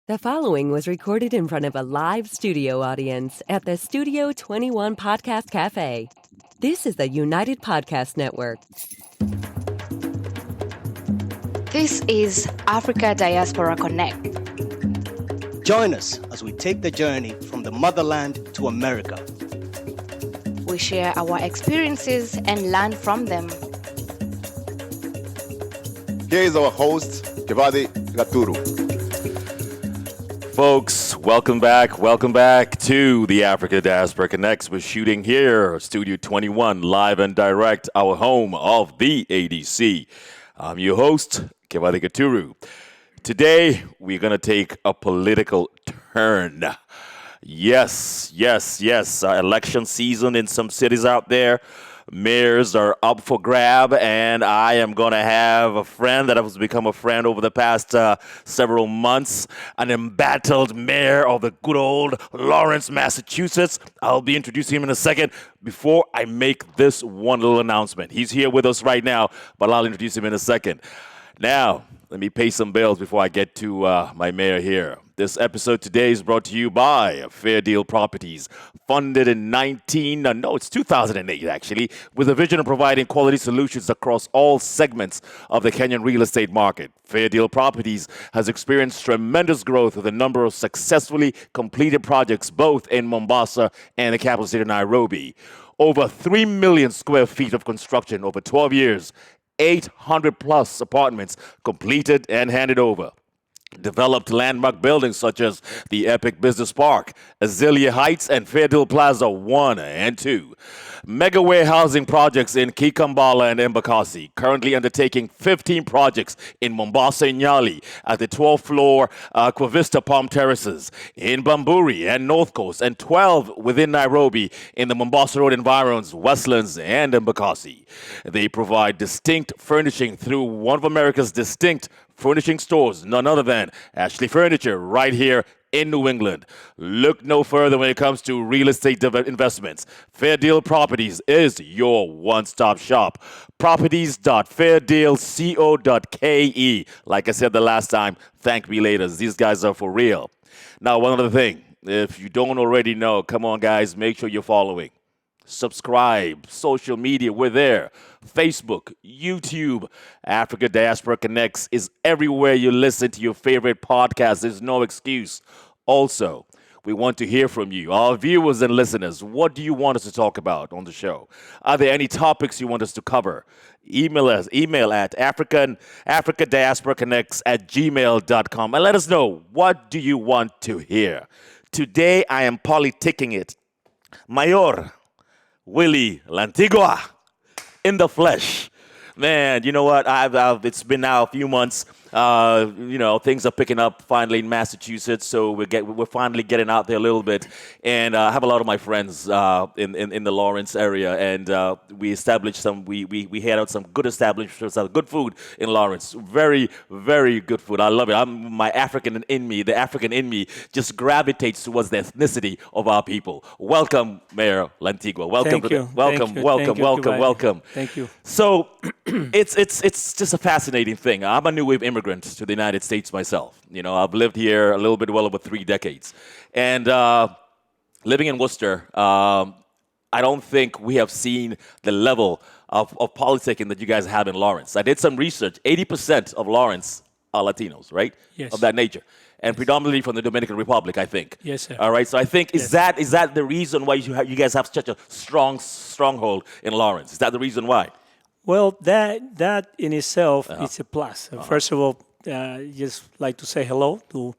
The following was recorded in front of a live studio audience at the Studio 21 Podcast Cafe. This is the United Podcast Network. This is Africa Diaspora Connect. Join us as we take the journey from the motherland to America. We share our experiences and learn from them. Here is our host, Kibathi Gaturu. Folks, welcome back to the Africa Diaspora Connects. We're shooting here, Studio 21, live and direct, our home of the ADC. I'm your host, Kibathi Gaturu. Today, we're going to take a political turn. Yes. Election season in some cities out there. Mayors are up for grab, and I am going to have a friend that has become a friend over the past several months, an embattled mayor of the good old Lawrence, Massachusetts. I'll be introducing him in a second. Before I make this one little announcement, he's here with us right now, but I'll introduce him in a second. Now, let me pay some bills before I get to my mayor here. This episode today is brought to you by Fair Deal Properties, funded in 2008 actually, with a vision of providing quality solutions across all segments of the Kenyan real estate market. Fair Deal Properties has experienced tremendous growth with a number of successfully completed projects both in Mombasa and the capital city of Nairobi. Over 3 million square feet of construction over 12 years, 800 plus apartments completed and handed over. Developed landmark buildings such as the Epic Business Park, Azalea Heights, and Fairdeal Plaza 1 and 2. Mega warehousing projects in Kikambala and Embakasi. Currently undertaking 15 projects in Mombasa and Nyali at the 12th floor Aquavista Palm Terraces, in Bamburi and North Coast, and 12 within Nairobi in the Mombasa Road environs, Westlands, and Embakasi. They provide distinct furnishing through one of America's distinct furnishing stores, none other than Ashley Furniture, right here in New England. Look no further when it comes to real estate investments. Fair Deal Properties is your one-stop shop. Properties.fairdealco.ke. Like I said the last time, thank me later. These guys are for real. Now, one other thing. If you don't already know, come on, guys, make sure you're following. Subscribe, social media, we're there. Facebook, YouTube, Africa Diaspora Connects is everywhere you listen to your favorite podcast. There's no excuse. Also, we want to hear from you, our viewers and listeners. What do you want us to talk about on the show? Are there any topics you want us to cover? Email at africadiasporaconnects@gmail.com and let us know, what do you want to hear? Today, I am politicking it. Mayor Willie Lantigua in the flesh. Man, you know what? It's been now a few months. Things are picking up finally in Massachusetts, so we're finally getting out there a little bit. And I have a lot of my friends in the Lawrence area, and we established we had out some good establishments, some good food in Lawrence. Very, very good food. I love it. The African in me just gravitates towards the ethnicity of our people. Welcome, Mayor Lantigua. Welcome. Welcome. Thank you. So it's just a fascinating thing. I'm a new wave immigrant to the United States myself. You know, I've lived here a little bit well over 3 decades. And living in Worcester, I don't think we have seen the level of politicking that you guys have in Lawrence. I did some research. 80% of Lawrence are Latinos, right? Yes. Of that nature. And predominantly from the Dominican Republic, I think. Yes, sir. All right. So I think, is that the reason why you guys have such a stronghold in Lawrence? Is that the reason why? Well, that in itself is a plus. First of all, just like to say hello to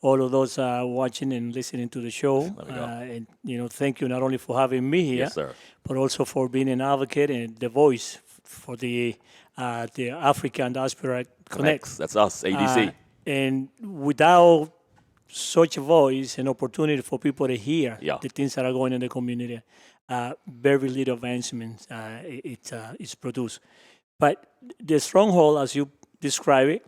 all of those watching and listening to the show. And thank you not only for having me here, Yes, sir. but also for being an advocate and the voice for the African Diaspora Connects. That's us, ADC. And without such a voice and opportunity for people to hear the things that are going in the community, very little advancement it's produced. But the stronghold, as you describe it,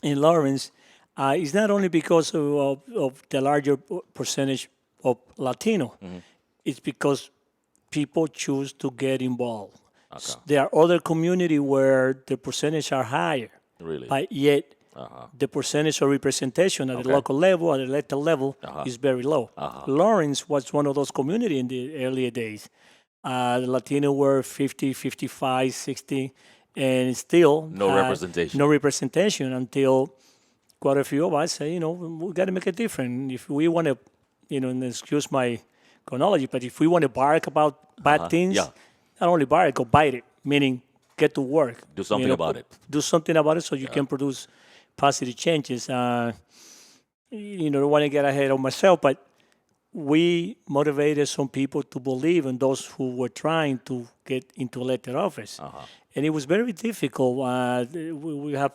in Lawrence, is not only because of the larger percentage of Latino, it's because people choose to get involved. Okay. There are other communities where the percentage are higher, Really? but yet the percentage of representation at the local level, at the elected level, is very low. Lawrence was one of those communities in the earlier days. The Latino were 50, 55, 60, and still no representation. No representation until quite a few of us say, we got to make it different. If we want to, and excuse my chronology, but if we want to bark about bad things, not only bark, go bite it, meaning get to work. Do something about it. Do something about it so you can produce positive changes. Don't want to get ahead of myself, but we motivated some people to believe in those who were trying to get into elected office. And it was very difficult. We have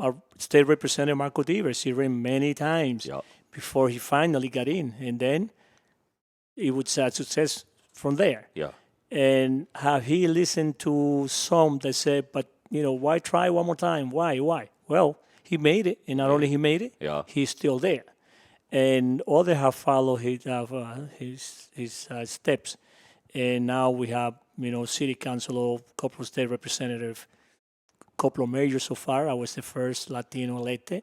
our state representative, Marco Divers. He ran many times before he finally got in. And then it was a success from there. And have he listened to some that said, but, why try one more time? Why? Well, he made it. And not only he made it, he's still there. And others have followed his steps. And now we have, city council, a couple of state representatives, a couple of mayors so far. I was the first Latino elected.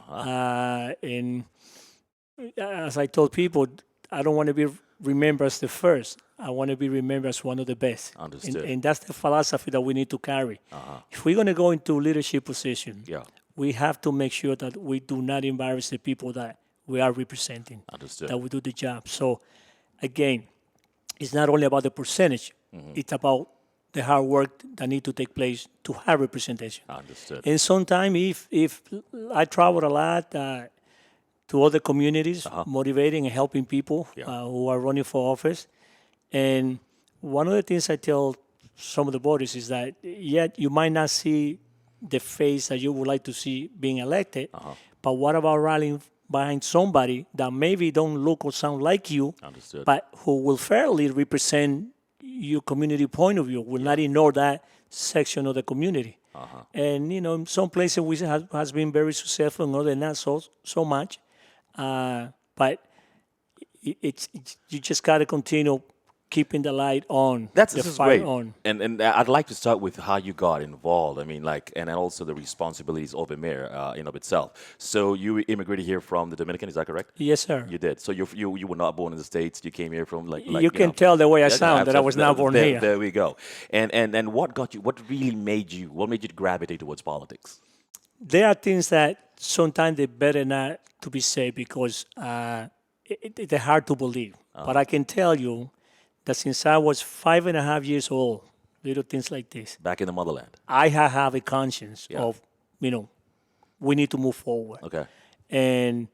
And as I told people, I don't want to be remembered as the first. I want to be remembered as one of the best. Understood. And that's the philosophy that we need to carry. If we're going to go into leadership position, we have to make sure that we do not embarrass the people that we are representing. Understood. That we do the job. So, again, it's not only about the percentage. It's about the hard work that need to take place to have representation. Understood. And sometimes if I travel a lot to other communities, motivating and helping people who are running for office. And one of the things I tell some of the voters is that, you might not see the face that you would like to see being elected, but what about rallying behind somebody that maybe don't look or sound like you, but who will fairly represent your community point of view, will not ignore that section of the community. And, in some places we has been very successful, in others not so much. But it's you just got to continue keeping the light on. This the is fire great. on. And I'd like to start with how you got involved. I mean, and also the responsibilities of a mayor in of itself. So you immigrated here from the Dominican, is that correct? Yes, sir. You did. So you were not born in the States. You came here from you can tell the way I sound that I was not born here. There we go. And what got you? What really made you? What made you gravitate towards politics? There are things that sometimes they're better not to be said because they're hard to believe. But I can tell you that since I was 5.5 years old, little things like this. Back in the motherland. I have a conscience of, we need to move forward. Okay. And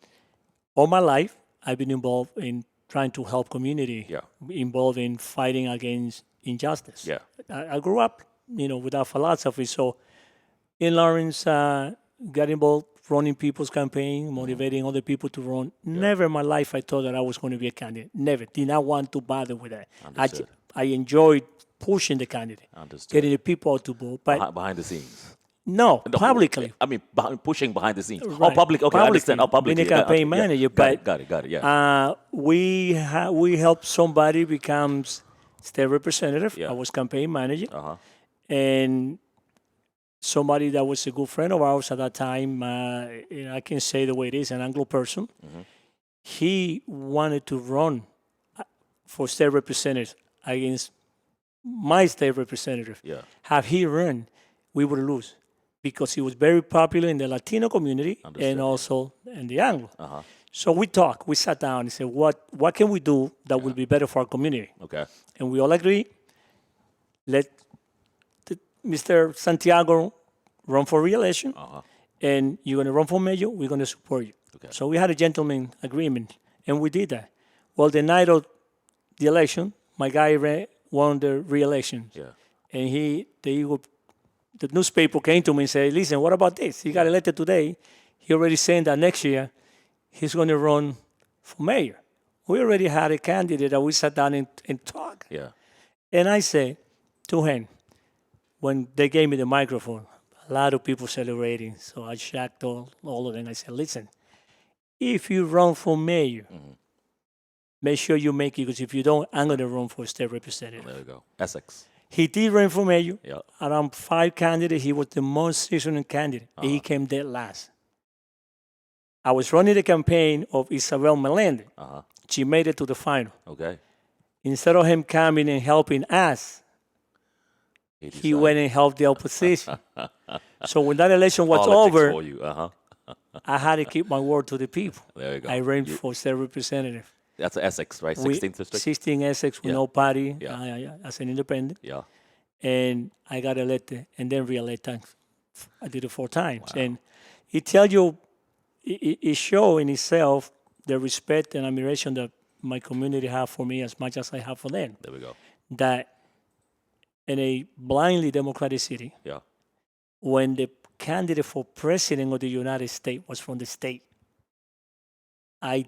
all my life, I've been involved in trying to help community, involved in fighting against injustice. Yeah. I grew up, with that philosophy. So in Lawrence, got involved running people's campaign, motivating other people to run. Never in my life I thought that I was going to be a candidate. Never. Did not want to bother with that. I enjoyed pushing the candidate, getting the people to vote. But behind the scenes. No, publicly. I mean, pushing behind the scenes. Right. Oh, public. Okay, I understand. Oh, publicly. Being a campaign manager. But got it. Yeah. We helped somebody becomes state representative. I was campaign manager. And somebody that was a good friend of ours at that time, I can say the way it is, an Anglo person, he wanted to run for state representative against my state representative. Have he run, we would lose because he was very popular in the Latino community and also in the Anglo. So we talked, we sat down and said, what can we do that will be better for our community? Okay. And we all agree, let Mr. Santiago run for re-election, and you're going to run for mayor, we're going to support you. Okay. So we had a gentleman agreement, and we did that. Well, the night of the election, my guy won the re-election. And the newspaper came to me and said, listen, what about this? He got elected today. He already saying that next year he's going to run for mayor. We already had a candidate that we sat down and talked. And I said to him, when they gave me the microphone, a lot of people celebrating. So I shocked all of them. I said, listen, if you run for mayor, make sure you make it, because if you don't, I'm going to run for state representative. There you go. Essex. He did run for mayor. Around 5 candidates, he was the most seasoned candidate. And he came dead last. I was running the campaign of Isabel Melendez. Uh-huh. She made it to the final. Okay. Instead of him coming and helping us, he went and helped the opposition. So when that election was Politics over, for you. Uh-huh. I had to keep my word to the people. There you go. I ran for state representative. That's Essex, right? 16th district? 16 Essex with no party as an independent. Yeah. And I got elected and then re-elected. I did it 4 times. Wow. And it tells you, it shows in itself the respect and admiration that my community have for me as much as I have for them. There we go. That in a blindly democratic city, when the candidate for president of the United States was from the state, I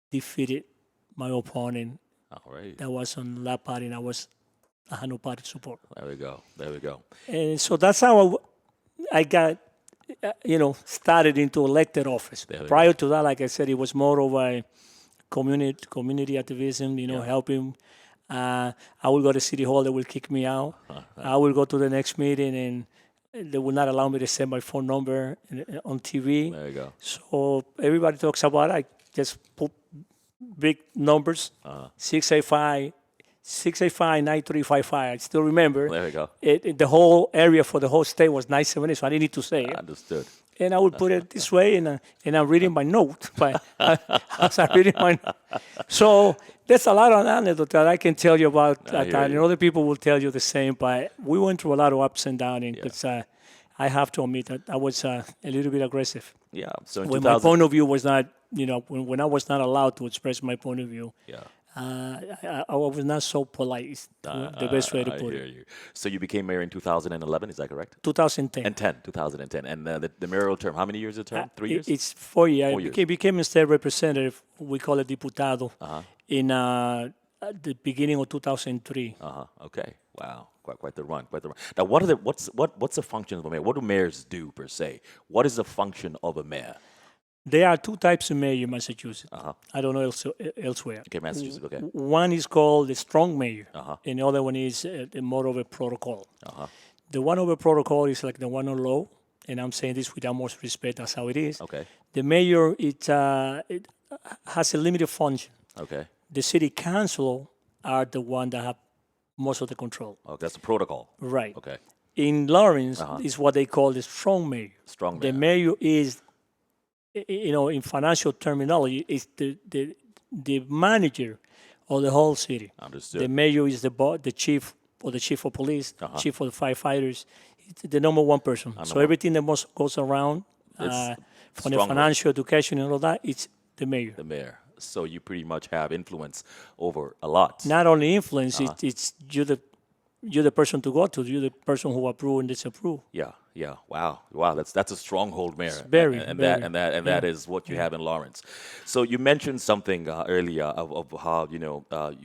defeated my opponent. All right. That was on that party, and I had no party support. There we go. There we go. And so that's how I got, started into elected office. Prior to that, like I said, it was more of a community activism, helping. I will go to City Hall, they will kick me out. I will go to the next meeting, and they will not allow me to send my phone number on TV. There you go. So everybody talks about it. I just put big numbers, 685-9355. I still remember. There you go. The whole area for the whole state was 970, so I didn't need to say it. Understood. And I would put it this way, and I'm reading my note. But as I'm reading my note. So there's a lot of anecdotes that I can tell you about that, and other people will tell you the same. But we went through a lot of ups and downs, because I have to admit that I was a little bit aggressive. Yeah. So when my point of view was not, when I was not allowed to express my point of view. Yeah. I was not so polite. Is the best way to put it. You. So you became mayor in 2011, is that correct? 2010. 2010. And the mayoral term, how many years a term? 3 years? It's 4 years. I became a state representative. We call it diputado. In the beginning of 2003. Okay. Wow. Quite the run. Now, what's the function of a mayor? What do mayors do per se? What is the function of a mayor? There are 2 types of mayor in Massachusetts. I don't know elsewhere. Okay, Massachusetts, okay. One is called the strong mayor, and the other one is more of a protocol. The one of a protocol is like the one on law, and I'm saying this with utmost respect, that's how it is. Okay. The mayor, it has a limited function. Okay. The city council are the one that have most of the control. Oh, that's the protocol. Right. Okay. In Lawrence, is what they call the strong mayor. Strong mayor. The mayor is, in financial terminology, is the manager of the whole city. Understood. The mayor is the chief, or the chief of police, chief of the firefighters. It's the number one person. So everything that goes around, from the financial education and all that, it's the mayor. The mayor. So you pretty much have influence over a lot. Not only influence, it's you're the person to go to. You're the person who approve and disapprove. Yeah. Wow. That's a stronghold, mayor. Very, that is what you have in Lawrence. So you mentioned something earlier of how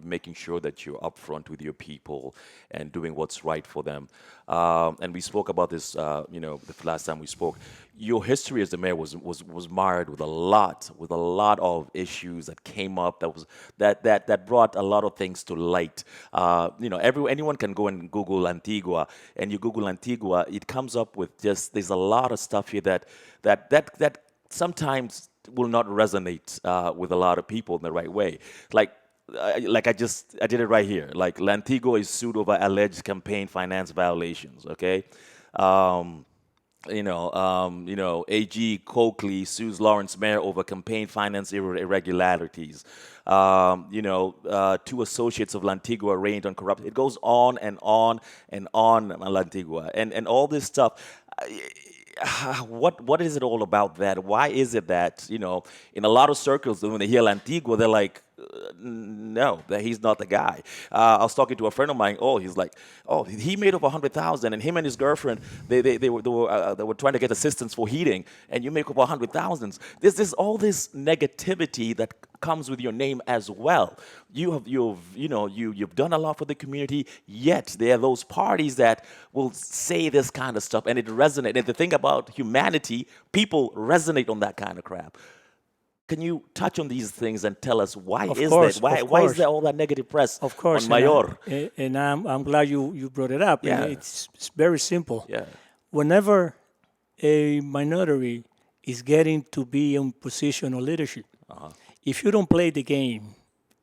making sure that you're upfront with your people and doing what's right for them. And we spoke about this, the last time we spoke. Your history as the mayor was marred with a lot of issues that came up. That brought a lot of things to light. Anyone can go and Google Lantigua, and you Google Lantigua, it comes up with there's a lot of stuff here that sometimes will not resonate with a lot of people in the right way. Like I did it right here. Like Lantigua is sued over alleged campaign finance violations. Okay. AG Coakley sues Lawrence Mayor over campaign finance irregularities. 2 associates of Lantigua arraigned on corruption. It goes on and on and on, Lantigua, and all this stuff. What is it all about that? Why is it that in a lot of circles when they hear Lantigua, they're like, no, that he's not the guy. I was talking to a friend of mine. He's like, he made up 100,000, and him and his girlfriend, they were trying to get assistance for heating, and you make up 100,000. There's all this negativity that comes with your name as well. You've done a lot for the community, yet there are those parties that will say this kind of stuff, and it resonates. And the thing about humanity, people resonate on that kind of crap. Can you touch on these things and tell us why is there all that negative press on Mayor? And I'm glad you brought it up. Yeah. It's very simple. Yeah. Whenever a minority is getting to be in position of leadership. If you don't play the game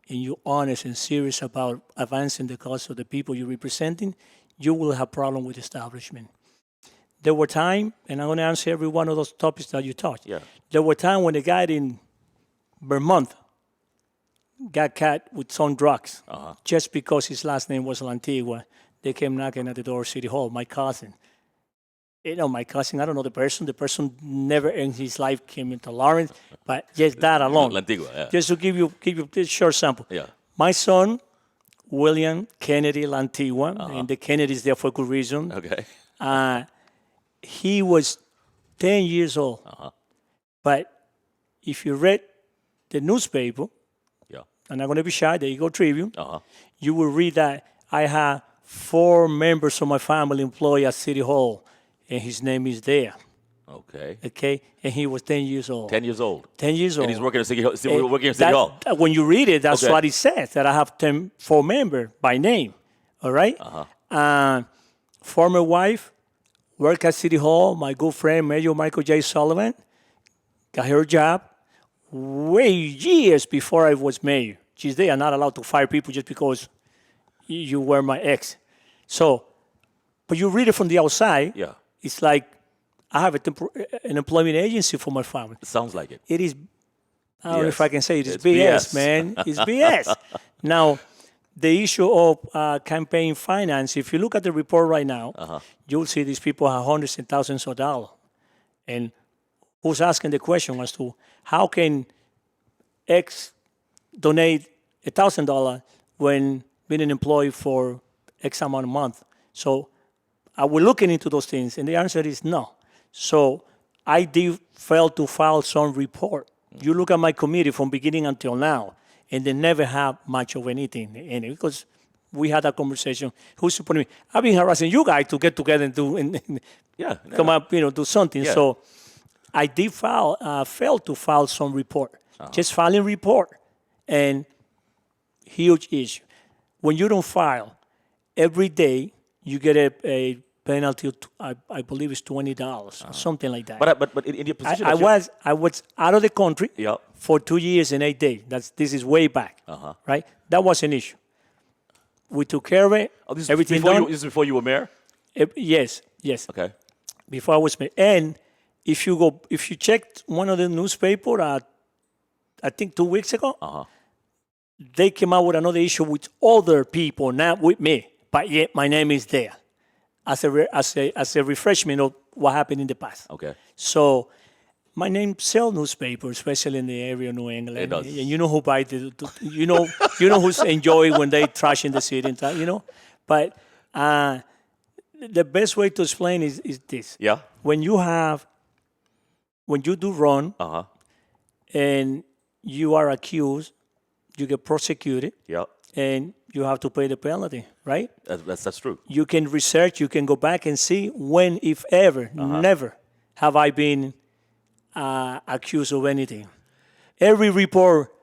and you're honest and serious about advancing the cause of the people you're representing, you will have problem with establishment. There were times, and I'm going to answer every one of those topics that you touched. Yeah. There were times when a guy in Vermont got caught with some drugs just because his last name was Lantigua. They came knocking at the door of City Hall. My cousin. My cousin, I don't know the person. The person never in his life came into Lawrence, but just that alone. Lantigua, yeah. Just to give you a short sample. Yeah. My son, William Kennedy Lantigua, and the Kennedy's there for good reason. Okay. He was 10 years old. But if you read the newspaper, I'm not going to be shy, there you go, Tribune, you will read that I have 4 members of my family employed at City Hall, and his name is there. Okay? And he was 10 years old. 10 years old. 10 years old. And he's working at City Hall. When you read it, that's what it says, that I have 4 members by name. All right? Former wife, worked at City Hall. My good friend, Mayor Michael J. Sullivan, got her job way years before I was mayor. She's there, not allowed to fire people just because you were my ex. So, but you read it from the outside. Yeah. It's like I have an employment agency for my family. It sounds like it. It is, I don't know if I can say it. It's BS, man. It's BS. Now, the issue of campaign finance, if you look at the report right now, you'll see these people have hundreds and thousands of dollars. And who's asking the question as to how can X donate $1,000 when being an employee for X amount a month? So are we looking into those things? And the answer is no. So I did fail to file some report. You look at my committee from beginning until now, and they never have much of anything in it because we had a conversation. Who's supporting me? I've been harassing you guys to get together and do come up, do something. Yeah. So I did fail to file some report. Just filing report, and huge issue. When you don't file, every day you get a penalty of, I believe it's $20 or something like that. But in your position, I was out of the country Yeah. for 2 years and 8 days. This is way back, right? That was an issue. We took care of it. Oh, this everything before done. this is before you were mayor? Yes. Okay. Before I was mayor. And if you checked one of the newspaper, I think 2 weeks ago, they came out with another issue with other people, not with me, but yet my name is there as a refreshment of what happened in the past. Okay. So my name sells newspaper, especially in the area of New England. It does. And you know who buy you know who's enjoy when they trash in the city, But the best way to explain is this. Yeah. When you do wrong, and you are accused, you get prosecuted, and you have to pay the penalty, right? That's true. You can research, you can go back and see when, if ever, never have I been accused of anything. Every report.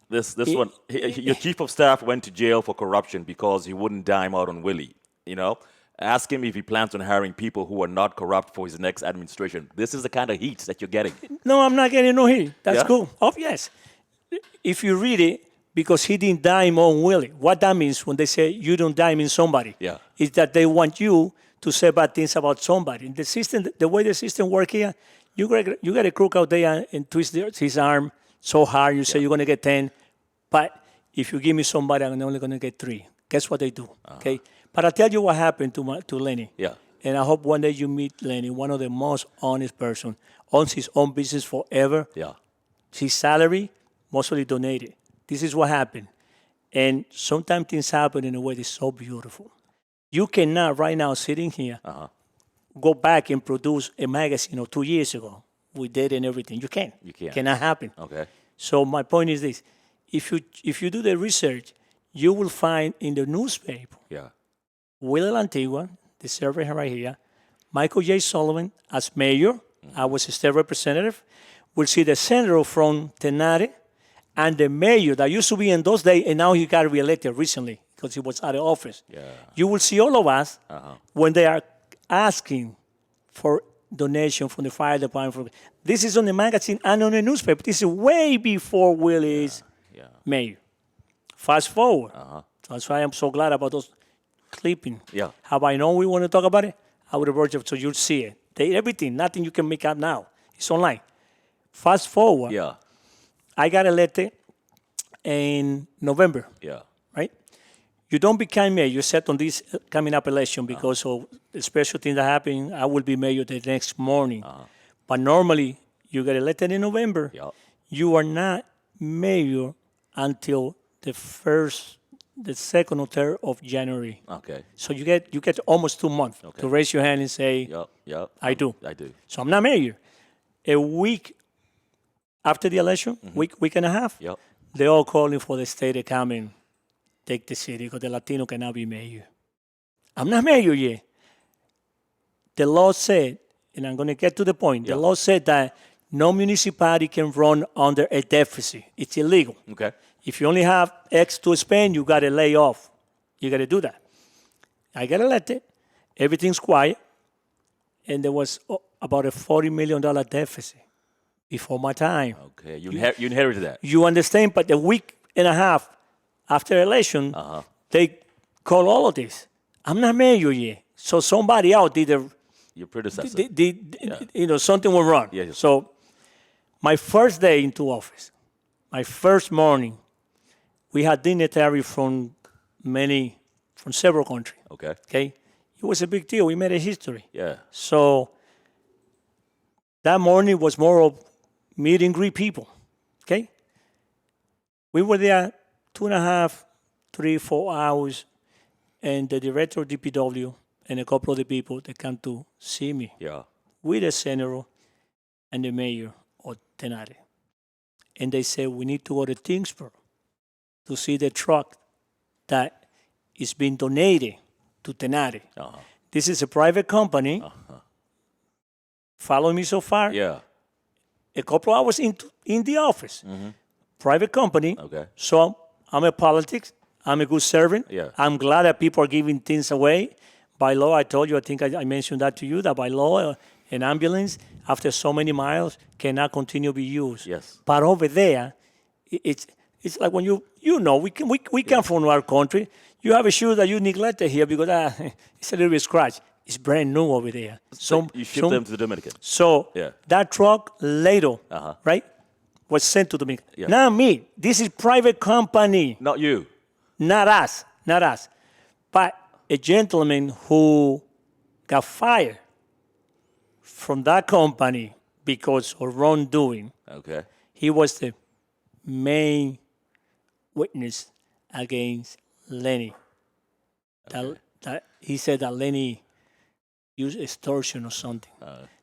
This one, your chief of staff went to jail for corruption because he wouldn't dime out on Willie. Ask him if he plans on hiring people who are not corrupt for his next administration. This is the kind of heat that you're getting. No, I'm not getting no heat. That's cool. Oh, yes. If you read it, because he didn't dime on Willie, what that means when they say you don't dime in somebody, is that they want you to say bad things about somebody. The system, the way the system works here, you got a crook out there and twist his arm so hard, you say you're going to get 10, but if you give me somebody, I'm only going to get 3. Guess what they do, okay? But I'll tell you what happened to Lenny. Yeah. And I hope one day you meet Lenny, one of the most honest person, owns his own business forever. Yeah. His salary, mostly donated. This is what happened. And sometimes things happen in a way that's so beautiful. You cannot right now, sitting here, go back and produce a magazine of 2 years ago with data and everything. You can't. You can't. Cannot happen. Okay. So my point is this. If you do the research, you will find in the newspaper, William Lantigua, the server right here, Michael J. Sullivan as mayor, I was a state representative. We'll see the senator from Tenare and the mayor that used to be in those days, and now he got reelected recently because he was out of office. Yeah. You will see all of us when they are asking for donation from the fire department. This is on the magazine and on the newspaper. This is way before Willie is mayor. Fast forward. So that's why I'm so glad about those clipping. Yeah. Have I known we want to talk about it? I would have brought you so you'll see it. Everything, nothing you can make up now. It's online. Fast forward. Yeah. I got elected in November. Yeah. Right? You don't become mayor. You set on this coming up election because of the special thing that happened. I will be mayor the next morning. But normally, you get elected in November. Yeah. You are not mayor until the second or third of January. Okay. So you get almost 2 months to raise your hand and say, Yep. I do. I do. So I'm not mayor. A week after the election, week and a half, Yep. they're all calling for the state to come and take the city because the Latino cannot be mayor. I'm not mayor yet. The law said, and I'm going to get to the point, the law said that no municipality can run under a deficit. It's illegal. Okay. If you only have X to spend, you got to lay off. You got to do that. I got elected. Everything's quiet. And there was about a $40 million deficit before my time. Okay. You inherited that. You understand? But a week and a half after election, they call all of this. I'm not mayor yet. So somebody else did your predecessor. Something went wrong. Yeah. So my first day into office, my first morning, we had dignitaries from several countries. Okay. Okay. It was a big deal. We made a history. Yeah. So that morning was more of meet and greet people. Okay. We were there 2.5, 3, 4 hours, and the director of DPW and a couple of the people that come to see me. Yeah. With the senator and the mayor of Tenare. And they said, we need to go to Tingsboro to see the truck that is being donated to Tenare. This is a private company. Follow me so far? Yeah. A couple hours in the office. Private company. Okay. So I'm a politics. I'm a good servant. Yeah. I'm glad that people are giving things away. By law, I told you, I think I mentioned that to you, that by law, an ambulance, after so many miles, cannot continue to be used. Yes. But over there, it's like when we come from our country, you have a shoe that you neglected here because it's a little bit scratched. It's brand new over there. So you ship them to the Dominican. So that truck later, right, was sent to Dominican. Yeah. Not me. This is private company. Not you. Not us. But a gentleman who got fired from that company because of wrongdoing. Okay. He was the main witness against Lenny. Okay. That he said that Lenny used extortion or something.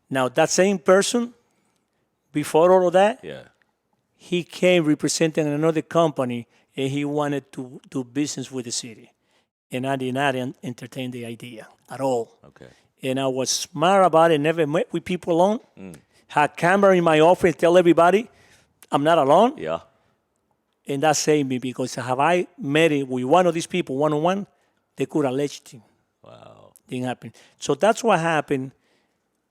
Now, that same person, before all of that, he came representing another company and he wanted to do business with the city. And I did not entertain the idea at all. Okay. And I was smart about it, never met with people alone. Had camera in my office, tell everybody I'm not alone. Yeah. And that saved me because have I met it with one of these people one-on-one, they could have alleged him. Wow. Didn't happen. So that's what happened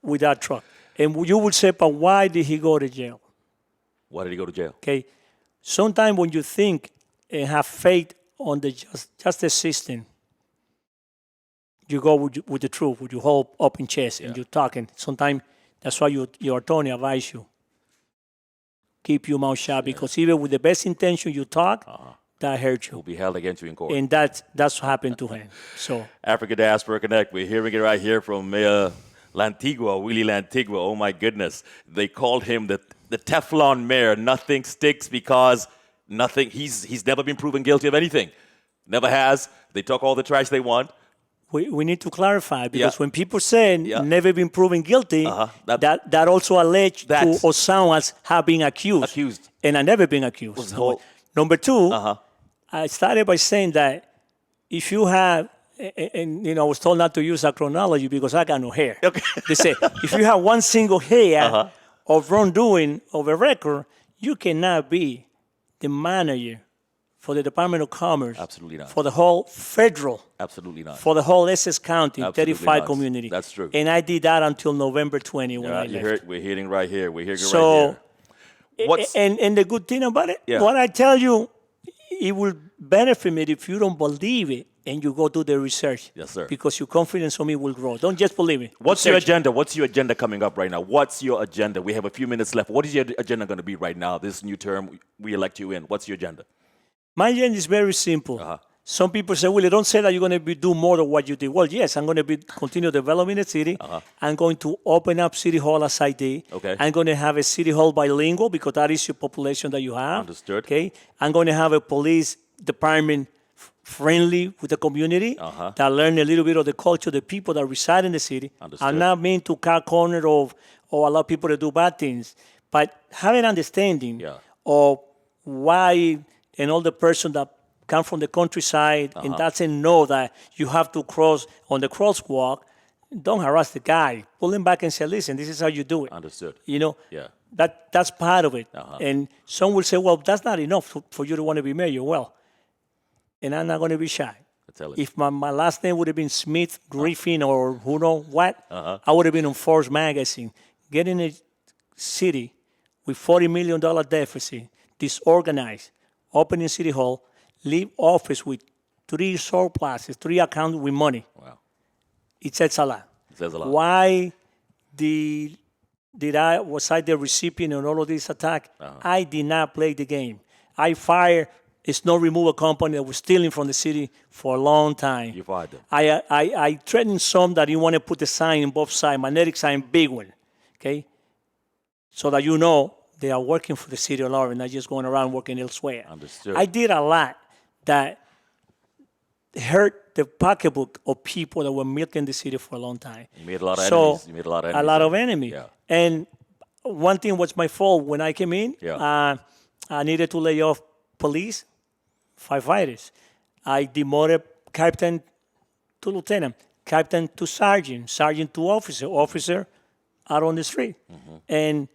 with that truck. And you would say, but why did he go to jail? Why did he go to jail? Okay. Sometimes when you think and have faith on the justice system, you go with the truth, with your whole open chest, and you're talking. Sometimes that's why your attorney advise you, keep your mouth shut, because even with the best intention you talk, that hurts you. Will be held against you in court. And that's what happened to him. So Africa Diaspora Connect, we're hearing it right here from Mayor Lantigua, Willie Lantigua. Oh my goodness. They called him the Teflon mayor. Nothing sticks because he's never been proven guilty of anything. Never has. They talk all the trash they want. We need to clarify, because when people say never been proven guilty, that also alleged to or sound as have been accused. And I never been accused. Number two, I started by saying that if you have, and I was told not to use that chronology because I got no hair. Okay. They say if you have one single hair of wrongdoing of a record, you cannot be the manager for the Department of Commerce. Absolutely not. For the whole federal. Absolutely not. For the whole Essex County, Absolutely 35 not. community. That's true. And I did that until November 20 when I you left. we're hitting right here. We're hitting So, right here. and the good thing about it, Yeah. what I tell you, it will benefit me if you don't believe it and you go do the research. Yes, sir. Because your confidence on me will grow. Don't just believe it. What's your Research. agenda? What's your agenda coming up right now? What's your agenda? We have a few minutes left. What is your agenda going to be right now? This new term we elect you in. What's your agenda? My agenda is very simple. Some people say, Willie, don't say that you're going to do more than what you did. Well, yes, I'm going to continue developing the city. I'm going to open up City Hall as I did. Okay. I'm going to have a City Hall bilingual because that is your population that you have. Understood. Okay. I'm going to have a police department friendly with the community that learn a little bit of the culture, the people that reside in the city. Understood. I'm not mean to cut corner or allow people to do bad things, but have an understanding of why and all the person that come from the countryside and doesn't know that you have to cross on the crosswalk, don't harass the guy. Pull him back and say, listen, this is how you do it. Understood. You know, Yeah. that's part of it. And some will say, well, that's not enough for you to want to be mayor. Well, and I'm not going to be shy. If my last name would have been Smith, Griffin, or who knows what, I would have been on Forbes magazine. Getting a city with $40 million deficit, disorganized, opening City Hall, leave office with 3 surpluses, 3 accounts with money. Wow. It says a lot. It says a lot. Why was I the recipient of all of this attack? I did not play the game. I fired a snow removal company that was stealing from the city for a long time. You fired them. I threatened some that you want to put the sign on both sides, magnetic sign, big one, okay? So that you know they are working for the city of Lawrence, not just going around working elsewhere. Understood. I did a lot that hurt the pocketbook of people that were milking the city for a long time. You made a lot of enemies. You made a lot of enemies. A lot of enemies. Yeah. And one thing was my fault when I came in. Yeah. I needed to lay off police, firefighters. I demoted captain to lieutenant, captain to sergeant, sergeant to officer out on the street. And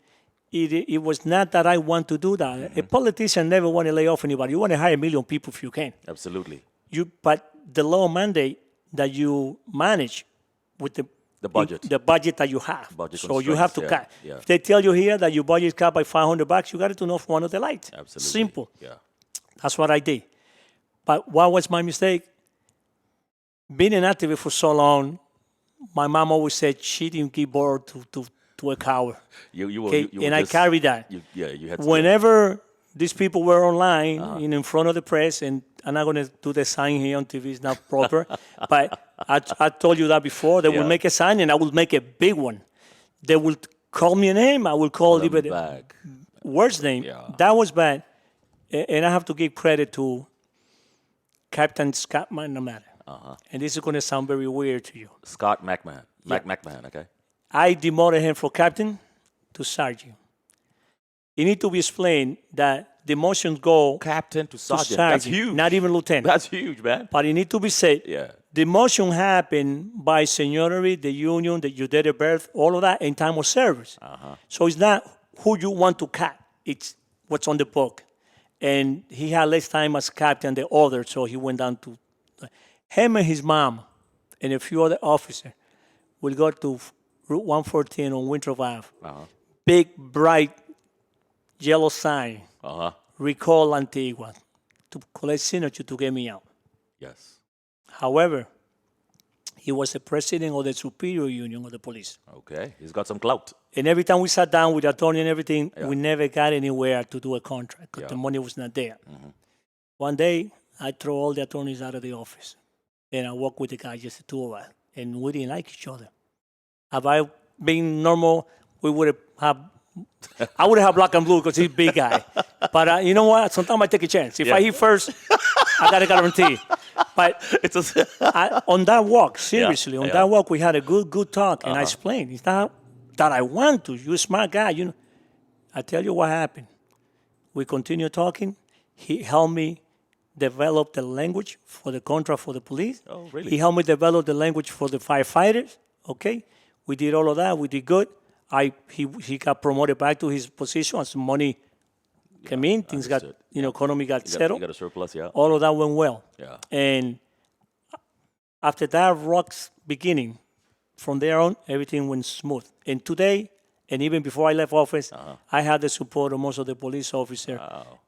it was not that I want to do that. A politician never want to lay off anybody. You want to hire 1 million people if you can. Absolutely. But the law mandate that you manage with the budget. The budget that you have. Budget so you have to constraints, cut. yeah. If they tell you here that your budget is cut by $500, you got to turn off one of the lights. Absolutely. Simple. Yeah. That's what I did. But what was my mistake? Being an activist for so long, my mom always said she didn't give birth to a coward. You I carried that. You had to. Whenever these people were online in front of the press, and I'm not going to do the sign here on TV, it's not proper, but I told you that before. They will make a sign, and I will make a big one. They will call me a name. I will call it a worst name. Yeah. That was bad. And I have to give credit to Captain Scott McMahon. And this is going to sound very weird to you. Scott McMahon. McMahon, okay. I demoted him from captain to sergeant. It needs to be explained that demotions go Captain to sergeant. sergeant. That's huge. Not even lieutenant. That's huge, man. But it needs to be said. Yeah. Demotion happened by seniority, the union, the your date of birth, all of that in time of service. So it's not who you want to cut. It's what's on the book. And he had less time as captain than the other, so he went down to him and his mom and a few other officers will go to Route 114 on Winthrop Ave. Big, bright, yellow sign. Recall Lantigua to collect signature to get me out. Yes. However, he was the president of the superior union of the police. Okay. He's got some clout. And every time we sat down with the attorney and everything, we never got anywhere to do a contract because the money was not there. One day, I throw all the attorneys out of the office. And I walk with the guy, just the two of us. And we didn't like each other. Have I been normal, we would have I would have black and blue because he's a big guy. But you know what? Sometimes I take a chance. If I hit first, I got a guarantee. But on that walk, seriously, on that walk, we had a good talk. And I explained, it's not that I want to. You're a smart guy. You know. I tell you what happened. We continued talking. He helped me develop the language for the contract for the police. Oh, really? He helped me develop the language for the firefighters. Okay? We did all of that. We did good. He got promoted back to his position as money came in, things got, economy got settled. You got a surplus, yeah. All of that went well. Yeah. And after that rock's beginning, from there on, everything went smooth. And today, and even before I left office, I had the support of most of the police officers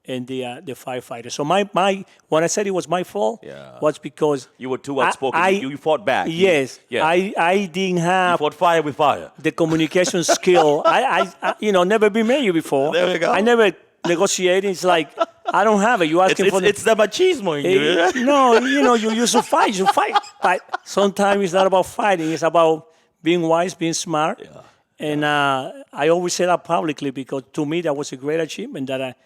and the firefighters. So my when I said it was my fault, was because you were too outspoken. You fought back. Yes, I didn't have. You fought fire with fire. The communication skill. I never been mayor before. There we go. I never negotiated. It's like I don't have it. You asking for it's the machismo in you. No, you used to fight. You fight. But sometimes it's not about fighting. It's about being wise, being smart. Yeah. And I always say that publicly because to me that was a great achievement that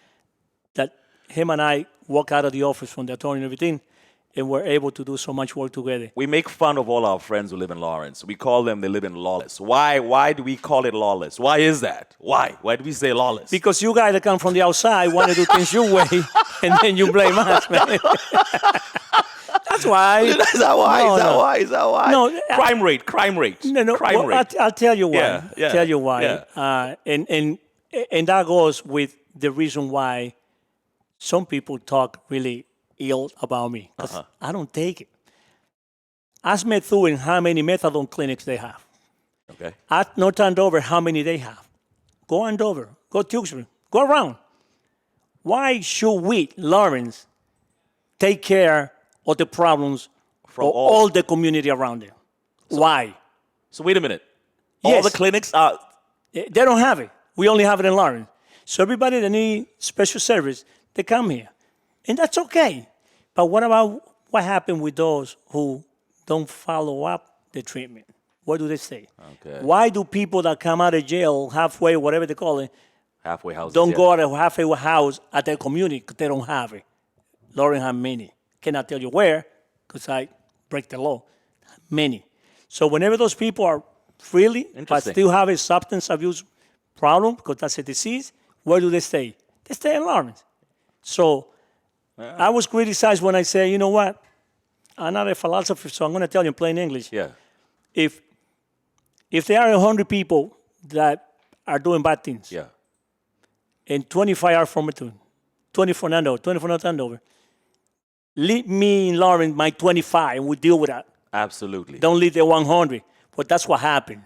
him and I walked out of the office from the attorney and everything and were able to do so much work together. We make fun of all our friends who live in Lawrence. We call them they live in lawless. Why do we call it lawless? Why is that? Why? Why do we say lawless? Because you guys that come from the outside want to do things your way and then you blame us, man. That's why. Is that why? No, crime rate. No. Crime rate. I'll tell you why. Yeah. Tell you why. Yeah. And that goes with the reason why some people talk really ill about me. Because I don't take it. Ask Methuen how many methadone clinics they have. Okay. Ask North Andover how many they have. Go Andover. Go Tewksbury. Go around. Why should we, Lawrence, take care of the problems from all the community around there? Why? So wait a minute. Yes. All the clinics are... They don't have it. We only have it in Lawrence. So everybody that needs special service, they come here. And that's okay. But what about what happened with those who don't follow up the treatment? What do they say? Okay. Why do people that come out of jail halfway, whatever they call it, halfway houses, don't go to a halfway house at their community because they don't have it? Lawrence has many. Cannot tell you where because I break the law. Many. So whenever those people are freely but still have a substance abuse problem because that's a disease, where do they stay? They stay in Lawrence. So I was criticized when I say, you know what? I'm not a philosopher, so I'm going to tell you in plain English. Yeah. If there are 100 people that are doing bad things, and 25 are from Methuen, 20 from Andover, 20 from North Andover, leave me in Lawrence, my 25, and we deal with that. Absolutely. Don't leave the 100. But that's what happened.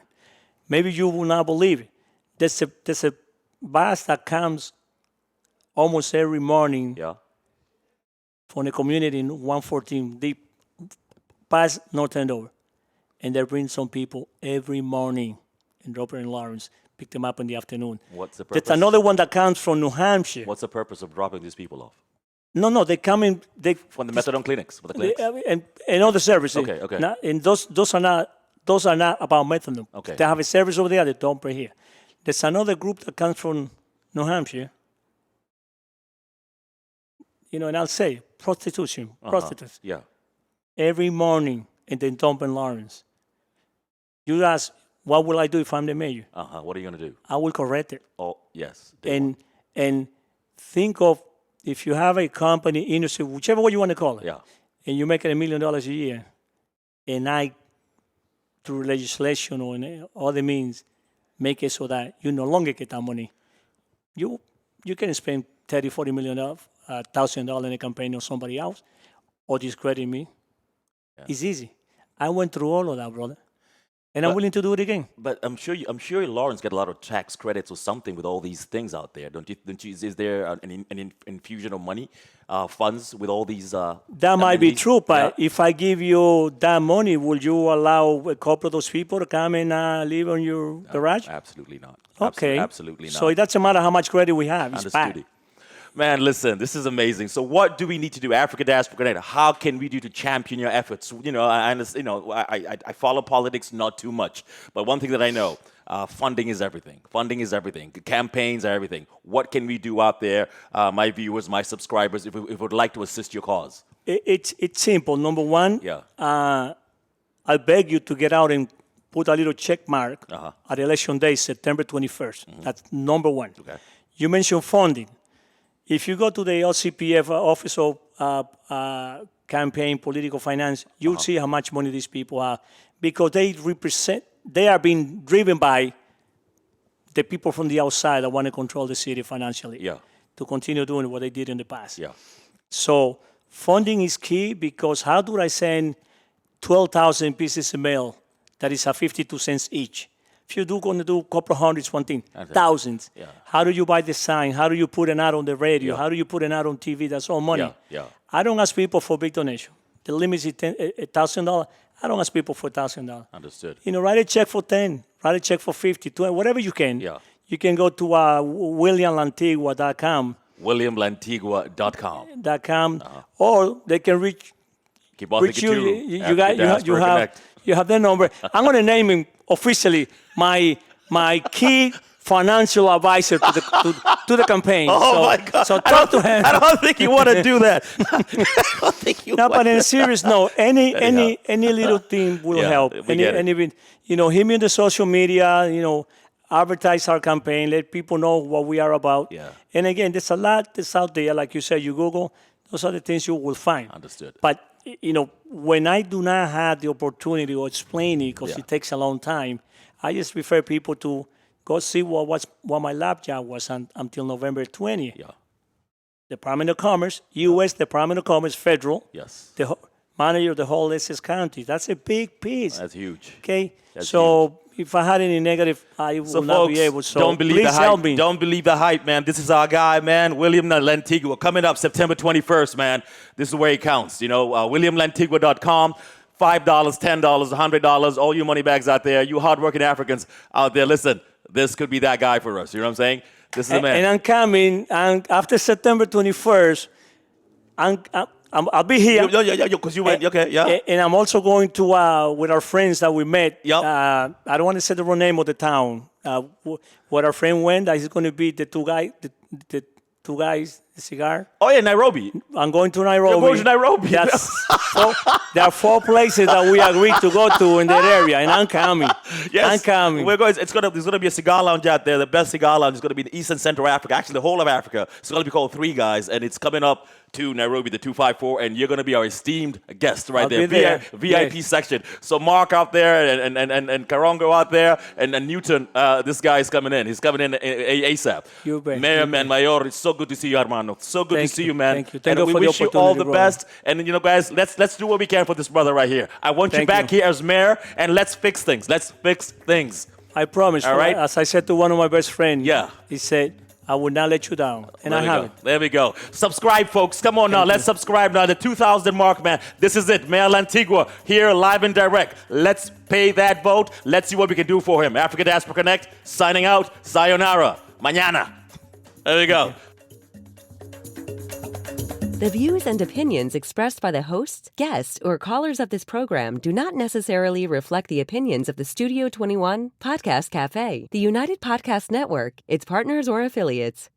Maybe you will not believe it. There's a bus that comes almost every morning from the community in 114 deep past North Andover. And they bring some people every morning and drop them in Lawrence, pick them up in the afternoon. What's the purpose? There's another one that comes from New Hampshire. What's the purpose of dropping these people off? No, they come in. From the methadone clinics. For the clinics. And other services. Okay. And those are not about methadone. Okay. They have a service over there. They don't pay here. There's another group that comes from New Hampshire. And I'll say prostitution, prostitutes. Yeah. Every morning, and then dump in Lawrence. You ask, what will I do if I'm the mayor? What are you going to do? I will correct it. Oh, yes. And think of if you have a company, industry, whichever way you want to call it, and you're making $1 million a year, and I, through legislation or in other means, make it so that you no longer get that money, you can spend $30-40 million, $1,000 in a campaign on somebody else, or discredit me. Yeah. It's easy. I went through all of that, brother. And I'm willing to do it again. But I'm sure Lawrence get a lot of tax credits or something with all these things out there, don't you? Is there an infusion of money, funds with all these? That might be true, but if I give you that money, will you allow a couple of those people to come and live on your garage? Absolutely not. Okay. Absolutely not. So it doesn't matter how much credit we have. It's bad. Man, listen, this is amazing. So what do we need to do, Africa Diaspora Connect? How can we do to champion your efforts? I follow politics not too much, but one thing that I know, funding is everything. Funding is everything. Campaigns are everything. What can we do out there, my viewers, my subscribers, if we would like to assist your cause? It's simple. Number one, I beg you to get out and put a little check mark at Election Day, September 21st. Mm-hmm. That's number one. Okay. You mentioned funding. If you go to the LCPF Office of Campaign Political Finance, you'll see how much money these people have because they are being driven by the people from the outside that want to control the city financially. Yeah. to continue doing what they did in the past. Yeah. So funding is key, because how do I send 12,000 pieces of mail that is at 52 cents each? If you're going to do a couple of hundreds, one thing, thousands. Yeah. How do you buy the sign? How do you put an ad on the radio? How do you put an ad on TV? That's all money. Yeah. I don't ask people for big donation. The limit is $1,000. I don't ask people for $1,000. Understood. Write a check for 10, write a check for 50, 20, whatever you can. Yeah. You can go to WilliamLantigua.com. WilliamLantigua.com. Or they can reach Kibathi you. Katuru, You have their number. I'm going to name him officially my key financial advisor to the campaign. My God. So talk to him. I don't think you want to do that. I don't think you but in a serious note, any little thing will help. Hit me in the social media, advertise our campaign, let people know what we are about. Yeah. And again, there's a lot that's out there. Like you said, you Google, those are the things you will find. Understood. But, when I do not have the opportunity to explain it, because it takes a long time, I just refer people to go see what my lab job was until November 20th. Yeah. Department of Commerce, U.S. Department of Commerce, federal. Yes. The manager of the whole Essex County. That's a big piece. That's huge. Okay? That's huge. If I had any negative, I would not be able. So don't believe please the hype. help me. Don't believe the hype, man. This is our guy, man. William Lantigua. Coming up September 21st, man. This is where he counts. WilliamLantigua.com. $5, $10, $100. All you money bags out there, you hardworking Africans out there, listen, this could be that guy for us. You know what I'm saying? This is the man. And I'm coming, and after September 21st, I'll be here. Because you went, okay, yeah. And I'm also going to, with our friends that we met. Yep. I don't want to say the wrong name of the town. Where our friend went, that is going to be the two guys, the cigar. Oh, yeah, Nairobi. I'm going to Nairobi. You're going to Nairobi. There are 4 places that we agreed to go to in that area, and I'm coming. Yes, I'm coming. There's going to be a cigar lounge out there. The best cigar lounge is going to be in East and Central Africa, actually the whole of Africa. It's going to be called Three Guys, and it's coming up to Nairobi, the 254, and you're going to be our esteemed guest right there. VIP section. So Mark out there and Karongo out there and Newton, this guy is coming in. He's coming in ASAP. You bet. Mayor, it's so good to see you, hermano. So good to see you, man. Thank you. Thank you we for wish the you all the opportunity, best. And, guys, let's do what we can for this brother right here. I want you back here as mayor, and let's fix things. I promise. All right? As I said to one of my best friends, Yeah. He said, I will not let you down. And I haven't. There we go. Subscribe, folks. Come on now. Let's subscribe now. The 2,000 mark, man. This is it. Mayor Lantigua here live and direct. Let's pay that vote. Let's see what we can do for him. Africa Diaspora Connect, signing out. Sayonara. Mañana. There we go. The views and opinions expressed by the hosts, guests, or callers of this program do not necessarily reflect the opinions of the Studio 21 Podcast Cafe, the United Podcast Network, its partners, or affiliates.